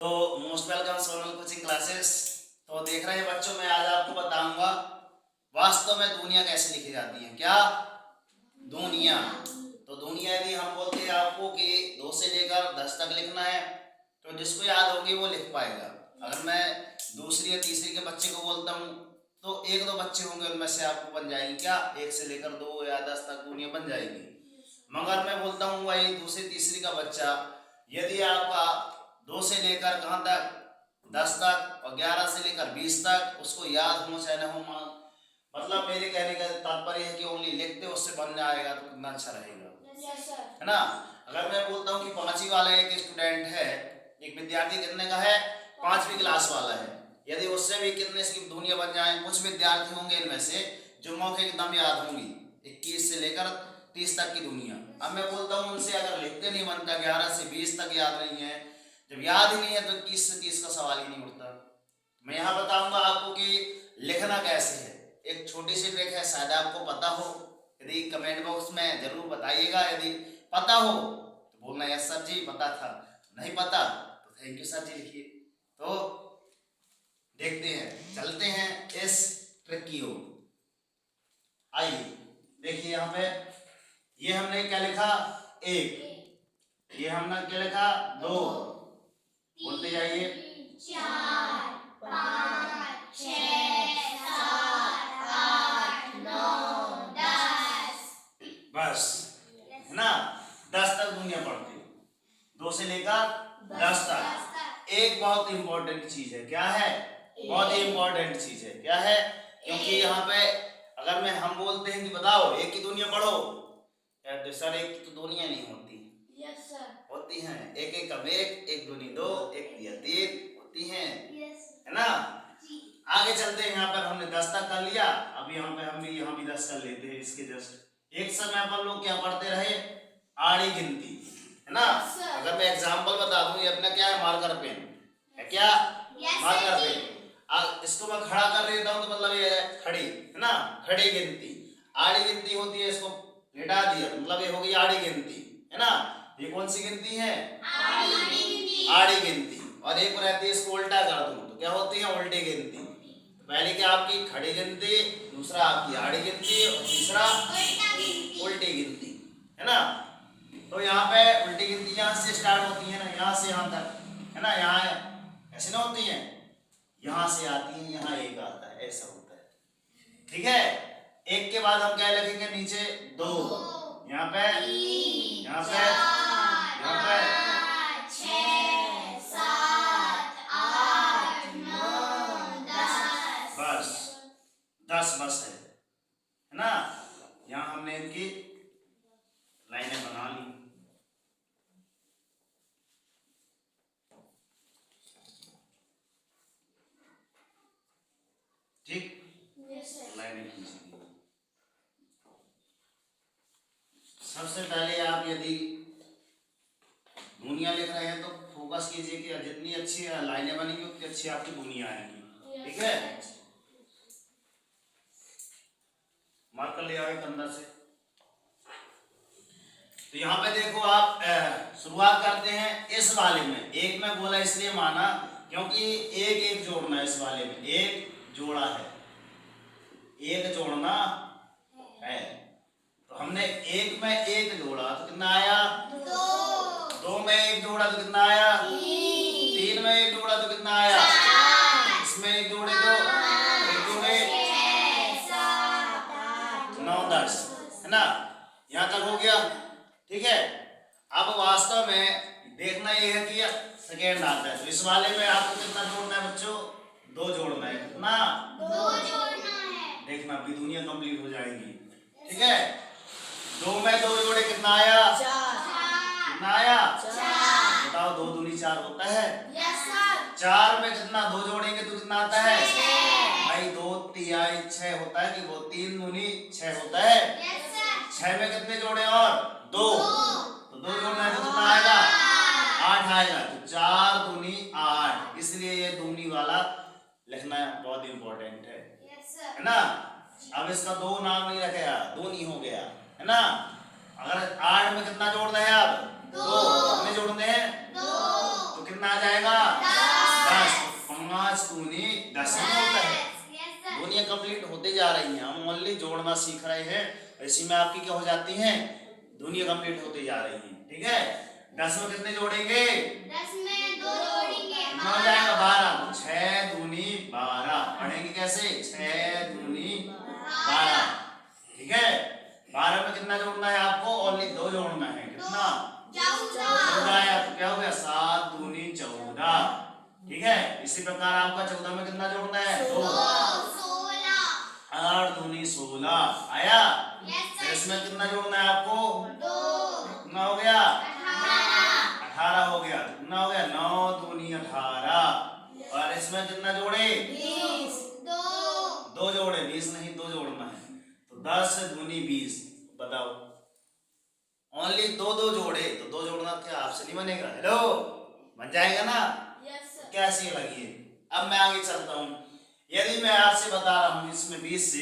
तो most welcome Sonal coaching classes. तो देख रहे हैं बच्चों, मैं आज आपको बताऊंगा वास्तव में दुनिया कैसे लिखी जाती है। क्या दुनिया? तो दुनिया यदि हम बोलते हैं आपको कि 2 से लेकर 10 तक लिखना है तो जिसको याद होगी वो लिख पाएगा। अगर मैं दूसरी या तीसरी के बच्चे को बोलता हूँ तो 1-2 बच्चे होंगे, उनमें से आपको बन जाएंगे क्या 1 से लेकर 2 या 10 तक दुनिया बन जाएगी। मगर मैं बोलता हूँ भाई दूसरी तीसरी का बच्चा, यदि आपका 2 से लेकर कहाँ तक 10 तक और 11 से लेकर 20 तक उसको याद हो चाहे ना हो, मतलब मेरे कहने का तात्पर्य है कि ओनली लिखते उससे बन जाएगा तो कितना अच्छा रहेगा, है ना। अगर मैं बोलता हूँ कि 5वीं वाला एक स्टूडेंट है, एक विद्यार्थी कितने का है 5वीं क्लास वाला है, यदि उससे भी कितने की दुनिया बन जाए, कुछ विद्यार्थी होंगे इनमें से जो मौके एकदम याद होंगी 21 से लेकर 30 तक की दुनिया। अब मैं बोलता हूँ उनसे अगर लिखते नहीं बनता, 11 से 20 तक याद नहीं है, जब याद ही नहीं है तो 21 से 30 का सवाल ही नहीं उठता। मैं यहाँ बताऊंगा आपको कि लिखना कैसे है। एक छोटी सी ट्रिक है, शायद आपको पता हो, यदि कमेंट बॉक्स में जरूर बताइएगा। यदि पता हो तो बोलना यस सर जी पता था, नहीं पता तो थैंक यू सर जी लिखिए। तो देखते हैं, चलते हैं इस ट्रिक की ओर। आइए देखिए यहाँ पे ये हमने क्या लिखा 1, ये हमने क्या लिखा 2, बोलते जाइए 4, 5, 6, 7, 8, 9, 10। बस, है ना। 10 तक दुनिया पढ़ती, 2 से लेकर 10 तक। एक बहुत इंपॉर्टेंट चीज है, क्या है बहुत ही इंपॉर्टेंट चीज है, क्या है, क्योंकि यहाँ पे अगर मैं हम बोलते हैं कि बताओ एक की दुनिया पढ़ो, यार सर एक की तो दुनिया नहीं होती। यस सर होती हैं, एक एक कब एक दूनी 2, एक दिया 3 होती हैं, है ना। आगे चलते हैं, यहाँ पर हमने 10 तक कर लिया, अब यहाँ पे हम भी यहाँ भी 10 कर लेते हैं। इसके जस्ट एक समय अपन लोग क्या पढ़ते रहे आड़ी गिनती, है ना। अगर मैं एग्जाम्पल बता दूं, ये अपना क्या है मार्कर पेन है, क्या मार्कर पेन। इसको मैं खड़ा कर देता हूँ तो मतलब ये है खड़ी, है ना, खड़ी गिनती। आड़ी गिनती होती है, इसको लेटा दिया मतलब ये हो गई आड़ी गिनती, है ना। ये कौन सी गिनती है आड़ी गिनती। और एक रहती है इसको उल्टा कर दूं तो क्या होती है उल्टी गिनती। पहले क्या आपकी खड़ी गिनती, दूसरा आपकी आड़ी गिनती और तीसरा उल्टी गिनती, है ना। तो यहाँ पे उल्टी गिनती यहाँ से स्टार्ट होती है ना, यहाँ से यहाँ तक, है ना। यहाँ ऐसे ना होती है, यहाँ से आती है, यहाँ एक आता है, ऐसा होता है, ठीक है। एक के बाद हम क्या लिखेंगे नीचे 2, यहाँ पे यहाँ पे यहाँ पे 6, 7, 8, 9, 10। बस 10 बस है ना। यहाँ हमने इनकी लाइनें बना ली। ठीक, लाइनें खींची। सबसे पहले आप यदि दुनिया लिख रहे हैं तो फोकस कीजिए कि जितनी अच्छी लाइनें बनेंगी उतनी अच्छी आपकी दुनिया आएगी, ठीक है। मार्कर ले आओ अंदर से। तो यहाँ पे देखो आप शुरुआत करते हैं इस वाले में। एक में बोला इसलिए माना क्योंकि एक एक जोड़ना है, इस वाले में एक जोड़ा है, एक जोड़ना है। तो हमने एक में एक जोड़ा तो कितना आया 2 में एक जोड़ा तो कितना आया 3 में एक जोड़ा तो कितना आया 4, इसमें एक जोड़े तो एक जोड़े 9, 10, है ना। यहाँ तक हो गया, ठीक है। अब वास्तव में देखना ये है कि सेकेंड आता है तो इस वाले में आपको कितना जोड़ना है बच्चों 2 जोड़ना है, कितना 2 जोड़ना है। देखना अभी दुनिया कंप्लीट हो जाएगी, ठीक है। 2 में 2 जोड़े कितना आया 4, कितना आया 4। बताओ 2 दूनी 4 होता है। यस सर 4 में कितना 2 जोड़ेंगे तो कितना आता है 6। भाई 2 तिहाई 6 होता है कि वो 3 दूनी 6 होता है। यस सर 6 में कितने जोड़े और 2 तो 2 जोड़ना है तो कितना आएगा 8 आएगा। तो 4 दूनी 8, इसलिए ये दूनी वाला लिखना बहुत इंपॉर्टेंट है, है ना। अब इसका 2 नाम नहीं रखेगा, 2 नहीं हो गया, है ना। अगर 8 में कितना जोड़ना है आप 2, कितने जोड़ने हैं 2 तो कितना आ जाएगा कंप्लीट होते जा रही हैं, हम ओनली जोड़ना सीख रहे हैं, इसी में आपकी क्या हो जाती हैं, दुनिया कंप्लीट होती जा रही है। ठीक है, 10 में कितने जोड़ेंगे, 10 में 2 जोड़ेंगे, कितना हो जाएगा 12, 6 दूनी 12, पढ़ेंगे कैसे, 6 दूनी 12। ठीक है, 12 में कितना जोड़ना है आपको, ओनली 2 जोड़ना है, कितना 14, तो क्या हो गया 7 दूनी 14। ठीक है, इसी प्रकार आपका 14 में कितना जोड़ना है, 2, 16, 8 दूनी 16 आया। यस इसमें कितना जोड़ना है आपको, 2, कितना हो गया 18, 18 हो गया, कितना हो गया 9 दूनी 18, और इसमें कितना जोड़े 20, 2 जोड़े, 20 नहीं 2 जोड़ना है, तो 10 दूनी 20। बताओ, ओनली 2 जोड़े, तो 2 जोड़ना क्या आपसे नहीं बनेगा, हेलो बन जाएगा ना, कैसी लगी है। अब मैं आगे चलता हूं, यदि मैं आपसे बता रहा हूं इसमें 20 से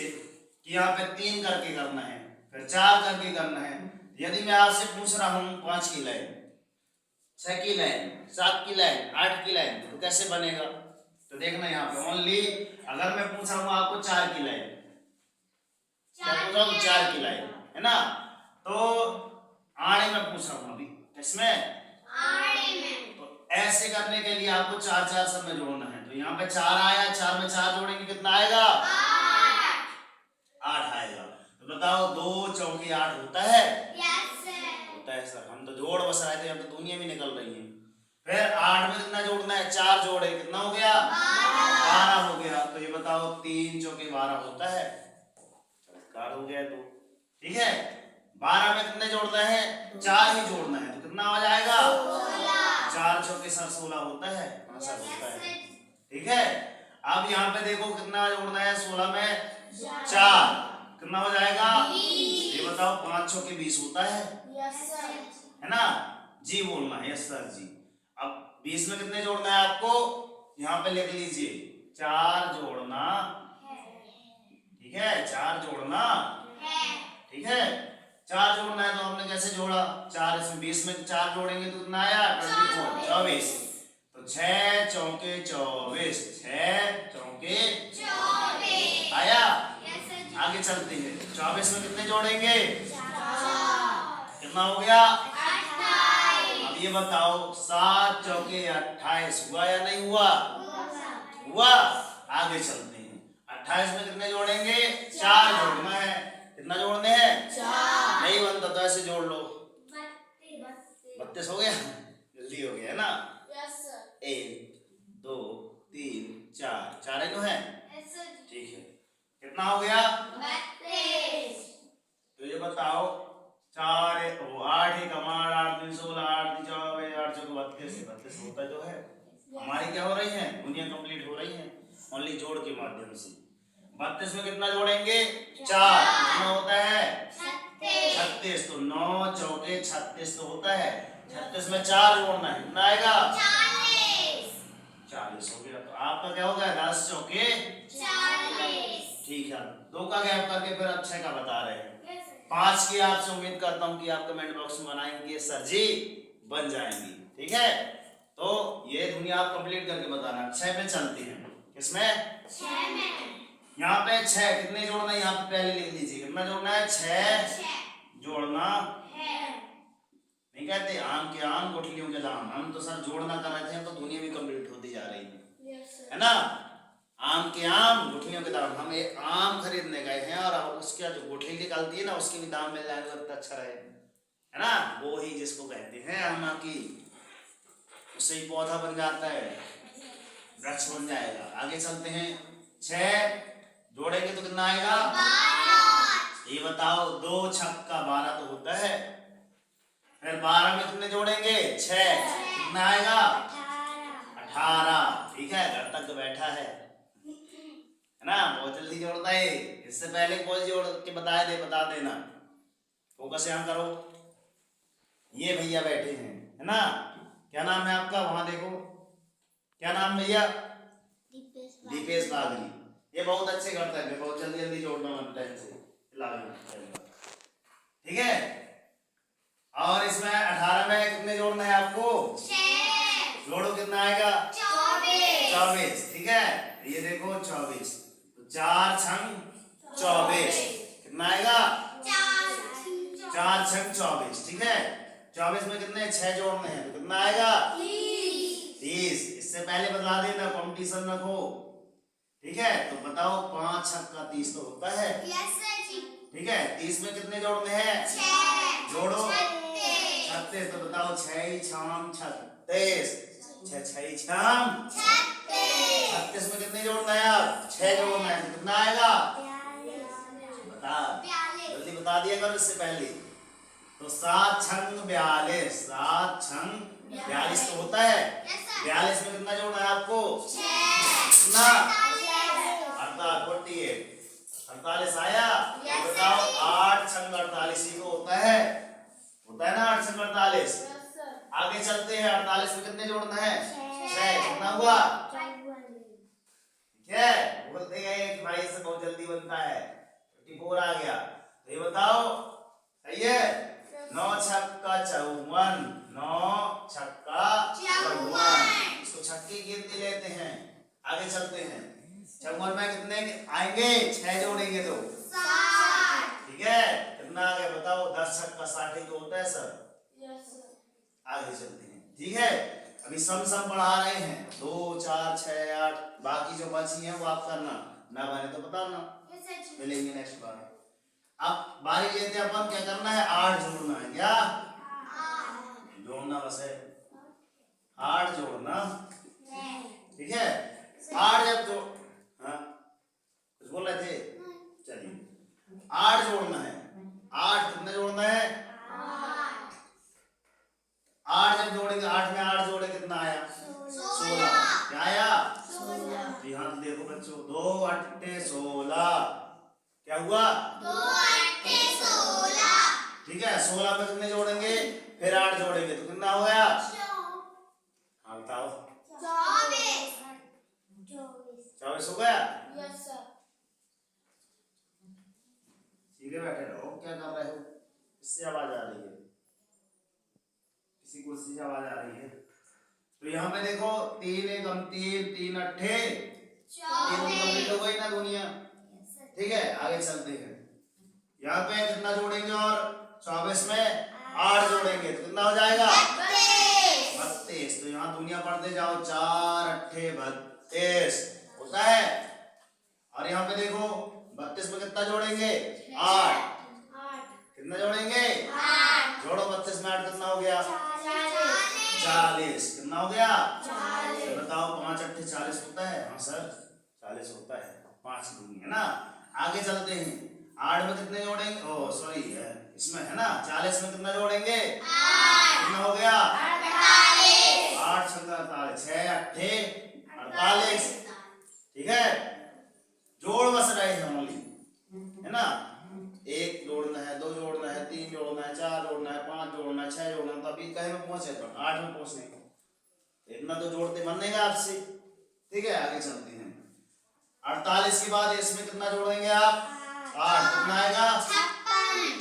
कि यहाँ पे 3 करके करना है, फिर 4 करके करना है, यदि मैं आपसे पूछ रहा हूं 5 की लाइन, 6 की लाइन, 7 की लाइन, 8 की लाइन, तो कैसे बनेगा, तो देखना यहाँ पे ओनली अगर मैं पूछ रहा हूँ आपको 4 की लाइन, क्या पूछ रहा हूँ 4 की लाइन है ना, तो आड़े में पूछ रहा हूँ अभी, इसमें आड़े में, तो ऐसे करने के लिए आपको 4 सब में जोड़ना है, तो यहाँ पे 4 आया, 4 में 4 जोड़ेंगे कितना आएगा, 8 आएगा। तो बताओ 2 चौके 8 होता है, होता है सर, हम तो जोड़ बस रहे थे, अब तो दुनिया भी निकल रही है। फिर 8 में कितना जोड़ना है, 4 जोड़े, कितना हो गया 12 हो गया। तो ये बताओ 3 चौके 12 होता है, चमत्कार हो गया। तो ठीक है, 12 में कितने जोड़ना है, 4 ही जोड़ना है, तो कितना आ जाएगा 4 चौके सर 16 होता है, सर होता है। ठीक है, अब यहाँ पे देखो कितना जोड़ना है, 16 में 4 कितना हो जाएगा, ये बताओ 5 चौके 20 होता है ना, जी बोलना है, यस सर जी। अब 20 में कितने जोड़ना है आपको, यहाँ पे लिख लीजिए 4 जोड़ना, ठीक है 4 जोड़ना, ठीक है 4 जोड़ना है, तो हमने कैसे जोड़ा, 4 इसमें 20 में 4 जोड़ेंगे तो कितना आया 24, 24, तो 6 चौके 24, 6 चौके 24 आया। आगे चलते हैं, 24 में कितने जोड़ेंगे, कितना हो गया, अब ये बताओ 7 चौके 28 हुआ या नहीं हुआ, हुआ। आगे चलते हैं, 28 में कितने जोड़ेंगे, 4 जोड़ना है, कितना जोड़ने हैं, नहीं बनता तो ऐसे जोड़ लो, 32 हो गया, जल्दी हो गया है ना, 1 2 3 4, 4 ही तो है, ठीक है कितना हो गया, तो ये बताओ 4 वो 8 ही कमाल 8 3 16 8 3 24 8 चौके 32 होता जो है। हमारी क्या हो रही है, दुनिया कंप्लीट हो रही है ओनली जोड़ के माध्यम से। 32 में कितना जोड़ेंगे, 4, कितना होता है 36, तो 9 चौके 36 तो होता है, 36 में 4 जोड़ना है, कितना आएगा 40 हो गया। तो आपका क्या होगा 10 चौके 40, ठीक है। 2 का गैप करके फिर 6 का बता रहे हैं। 5 की आपसे उम्मीद करता हूँ कि आप कमेंट बॉक्स में बनाएंगे सर जी, बन जाएंगी, ठीक है। तो ये दुनिया आप कंप्लीट करके बताना। 6 में चलते हैं, किसमें 6 में, यहाँ पे 6 कितने जोड़ना है, यहाँ पे पहले लिख लीजिए कितना जोड़ना है, 6 जोड़ना है। नहीं कहते आम के आम गुठलियों के दाम, हम तो सर जोड़ना कर रहे थे, तो दुनिया भी कंप्लीट होती जा रही है ना। आम के आम गुठलियों के दाम, हम एक आम खरीदने गए हैं और उसका जो गुठली निकलती है ना, उसके भी दाम मिल जाएगा तो अच्छा रहे, है ना। वो ही जिसको कहते हैं आम की, उससे ही पौधा बन जाता है, वृक्ष बन जाएगा। आगे चलते हैं, 6 जोड़ेंगे तो कितना आएगा, ये बताओ 2 छक्का 12 तो होता है। फिर 12 में कितने जोड़ेंगे, 6, कितना आएगा 18, ठीक है। घर तक तो बैठा है ना, बहुत जल्दी जोड़ता है। इससे पहले कोई जोड़ के बता देना, फोकस यहाँ करो। ये भैया बैठे हैं, है ना, क्या नाम है आपका, वहां देखो क्या नाम भैया, दीपेश बागरी। ये बहुत अच्छे करता है, बहुत जल्दी जल्दी जोड़ना बनता है इनसे, ठीक है। और इसमें 18 में कितने जोड़ना है आपको, 6 जोड़ो, कितना आएगा 24, ठीक है। ये देखो 24, तो 4 छंग 24, कितना आएगा? 4 छंग 24, ठीक है। 24 में कितने 6 जोड़ने हैं, तो कितना आएगा? 30। इससे पहले बता देना, कंपटीशन रखो, ठीक है। तो बताओ 5 छक्का 30 तो होता है, ठीक है। 30 में कितने जोड़ने हैं? 6 जोड़ो 36, तो बताओ 6 छाम 36, 6 छाम 36 में कितने जोड़ना है यार? 6 जोड़ना है, तो कितना आएगा? बता, जल्दी बता दिया करो इससे पहले। तो 7 छंग 42, 7 छंग 42 तो होता है। 42 में कितना जोड़ना है आपको? कितना? 48 आया। तो बताओ 8 छंग 48 ही को होता है ना, 8 छंग 48। आगे चलते हैं, 48 में कितने जोड़ना है? 6, कितना हुआ? ठीक है। बोलते गए कि भाई से बहुत जल्दी बनता है, 54 आ गया। तो ये बताओ, सही है? 9 छक्का 54, 9 छक्का 54। इसको छक्के गिनती लेते हैं। आगे चलते हैं, 54 में कितने आएंगे? 6 जोड़ेंगे तो 60, ठीक है। कितना आ गया बताओ? 10 छक्का 60 ही तो होता है सर। आगे चलते हैं, ठीक है। अभी सम पढ़ा रहे हैं, 2 4 6 8, बाकी जो बची है वो आप करना, ना बने तो बताना, मिलेंगे नेक्स्ट बार। अब बारी लेते हैं अपन, क्या करना है? 8 जोड़ना है, क्या जोड़ना? बस है 8 जोड़ना, ठीक है। 8 जब जो, हाँ कुछ बोल रहे थे, चलिए 8 जोड़ना है। 8 कितना जोड़ना है? 8 जब जोड़ेंगे, 8 में 8 जोड़े कितना आया? 16। क्या आया? 16। यहाँ देखो बच्चों, 2 8 16, क्या हुआ? 2 8 16, ठीक है। 16 में कितने जोड़ेंगे? फिर 8 जोड़ेंगे, तो कितना हो गया? हाँ बताओ। 24 हो गया। सीधे बैठे रहो, क्या कर रहे हो? इससे आवाज आ रही है, किसी कुर्सी से आवाज आ रही है। तो यहाँ पे देखो, 3 एकम 3, 3 अट्ठे 3 कंप्लीट हो गई ना दुनिया, ठीक है। आगे चलते हैं, यहाँ पे कितना जोड़ेंगे? और 24 में 8 जोड़ेंगे, तो कितना हो जाएगा? 32। तो यहाँ दुनिया पढ़ते जाओ, 4 अट्ठे 32 होता है। और यहाँ पे देखो 32 में कितना जोड़ेंगे? 8। कितना जोड़ेंगे? 8। जोड़ो 32 में 8, कितना हो गया? 40। कितना हो गया? 40। तो बताओ 5 अट्ठे 40 होता है? हाँ सर 40 होता है, 5 दूनी है ना। आगे चलते हैं, 8 में कितने जोड़ेंगे? ओ सॉरी, इसमें है ना, 40 में कितना जोड़ेंगे? 8। कितना हो गया? 48। 8 छक्का 48, 6 अट्ठे 48, ठीक है। जोड़ बस रहे हैं ओनली, है ना। 1 जोड़ना है, 2 जोड़ना है, 3 जोड़ना है, 4 जोड़ना है, 5 जोड़ना है, 6 जोड़ना है। तो अभी कहीं में पहुंचे तो 8 में पहुंचने, इतना तो जोड़ते बनेगा आपसे, ठीक है। आगे चलते हैं, 48 के बाद इसमें कितना जोड़ेंगे आप? 8। कितना आएगा?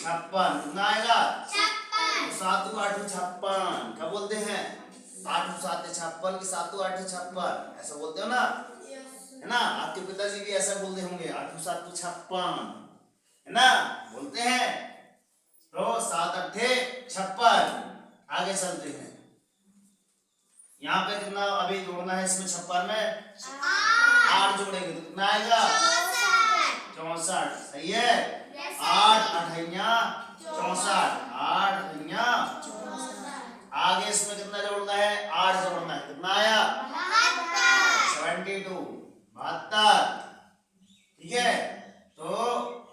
56। कितना आएगा? 7 8 56, क्या बोलते हैं? 8 7 56 की 7 8 56, ऐसा बोलते हो ना, है ना। आपके पिताजी भी ऐसा बोलते होंगे, 8 7 56, है ना, बोलते हैं। तो 7 अट्ठे 56। आगे चलते हैं, यहाँ पे कितना अभी जोड़ना है? इसमें 56 में 8 जोड़ेंगे, तो कितना आएगा? 64। सही है। 8 अठैया 64, 8 अठैया। आगे इसमें कितना जोड़ना है? 8 जोड़ना है, कितना आया? 72, 72, ठीक है।